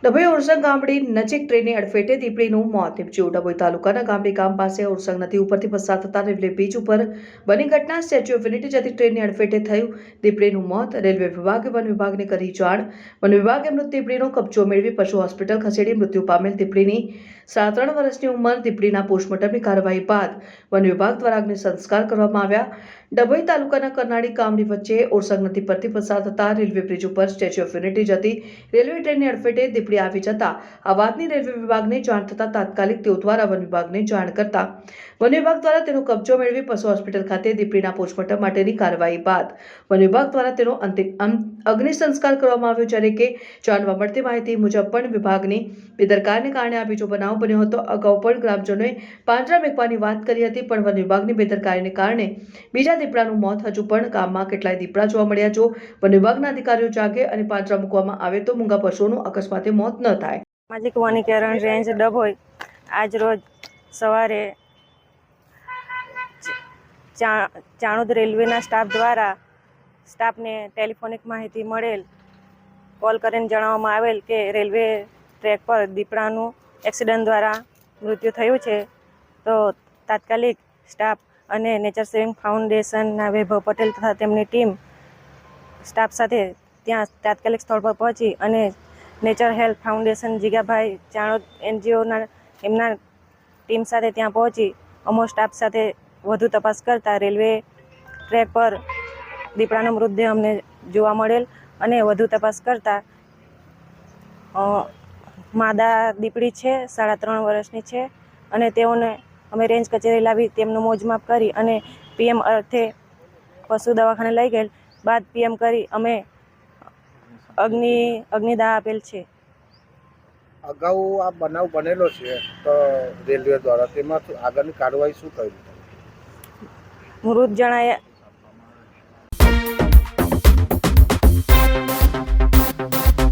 ડભોઈ ઓરસંગ ગામડી નજીક ટ્રેનની અડફેટે દીપડીનું મોત નીપજ્યું। ડભોઈ તાલુકાના ગામડી ગામ પાસે ઓરસંગ નદી ઉપરથી પસાર થતા રેલવે બ્રિજ ઉપર બની ઘટના। સ્ટેચ્યુ ઓફ યુનિટી જતી ટ્રેનની અડફેટે થયું દીપડીનું મોત। રેલવે વિભાગે વન વિભાગને કરી જાણ। વન વિભાગે મૃત દીપડીનો કબજો મેળવી પશુ હોસ્પિટલ ખસેડી મૃત્યુ પામેલ દીપડીની 3.5 વર્ષની ઉંમર દીપડીના પોસ્ટમોર્ટમની કાર્યવાહી બાદ વન વિભાગ દ્વારા અગ્નિ સંસ્કાર કરવામાં આવ્યા। ડભોઈ તાલુકાના કરનાળી ગામડી વચ્ચે ઓરસંગ નદી પરથી પસાર થતા રેલવે બ્રિજ ઉપર સ્ટેચ્યુ ઓફ યુનિટી જતી રેલવે ટ્રેનની અડફેટે દીપડી આવી જતા આ વાતની રેલવે વિભાગને જાણ થતા તાત્કાલિક તેઓ દ્વારા વન વિભાગને જાણ કરતા વન વિભાગ દ્વારા તેનો કબજો મેળવી પશુ હોસ્પિટલ ખાતે દીપડીના પોસ્ટમોર્ટમ માટેની કાર્યવાહી બાદ વન વિભાગ દ્વારા તેનો અંતિમ અગ્નિ સંસ્કાર કરવામાં આવ્યો। જ્યારે કે જાણવા મળતી માહિતી મુજબ પણ વિભાગની બેદરકારીને કારણે આ બીજો બનાવ બન્યો હતો। અગાઉ પણ ગ્રામજનોએ પાંજરા મૂકવાની વાત કરી હતી, પણ વન વિભાગની બેદરકારીને કારણે બીજા દીપડાનું મોત। હજુ પણ ગામમાં કેટલાય દીપડા જોવા મળ્યા। જો વન વિભાગના અધિકારીઓ જાગે અને પાંજરા મૂકવામાં આવે તો મૂંગા પશુઓનું અકસ્માતે મોત ન થાય। સામાજિક વનીકરણ રેન્જ ડભોઈ આજ રોજ સવારે ચાણોદ રેલવેના સ્ટાફ દ્વારા સ્ટાફને ટેલિફોનિક માહિતી મળેલ, કોલ કરીને જણાવવામાં આવેલ કે રેલવે ટ્રેક પર દીપડાનું એક્સિડન્ટ દ્વારા મૃત્યુ થયું છે। તો તાત્કાલિક સ્ટાફ અને નેચર સેવિંગ ફાઉન્ડેશનના વૈભવ પટેલ તથા તેમની ટીમ સ્ટાફ સાથે ત્યાં તાત્કાલિક સ્થળ પર પહોંચી અને નેચર હેલ્થ ફાઉન્ડેશન જીગાભાઈ ચાણોદ NGOના એમના ટીમ સાથે ત્યાં પહોંચી અમો સ્ટાફ સાથે વધુ તપાસ કરતા રેલવે ટ્રેક પર દીપડાનો મૃતદેહ અમને જોવા મળેલ અને વધુ તપાસ કરતા માદા દીપડી છે, 3.5 વર્ષની છે અને તેઓને અમે રેન્જ કચેરી લાવી તેમનું મોજમાપ કરી અને PM અર્થે પશુ દવાખાને લઈ ગયેલ બાદ PM કરી અમે અગ્નિદાહ આપેલ છે। અગાઉ આ બનાવ બનેલો છે તો રેલવે દ્વારા તેમાં આગળની કાર્યવાહી શું કરી? મૃત જણાયા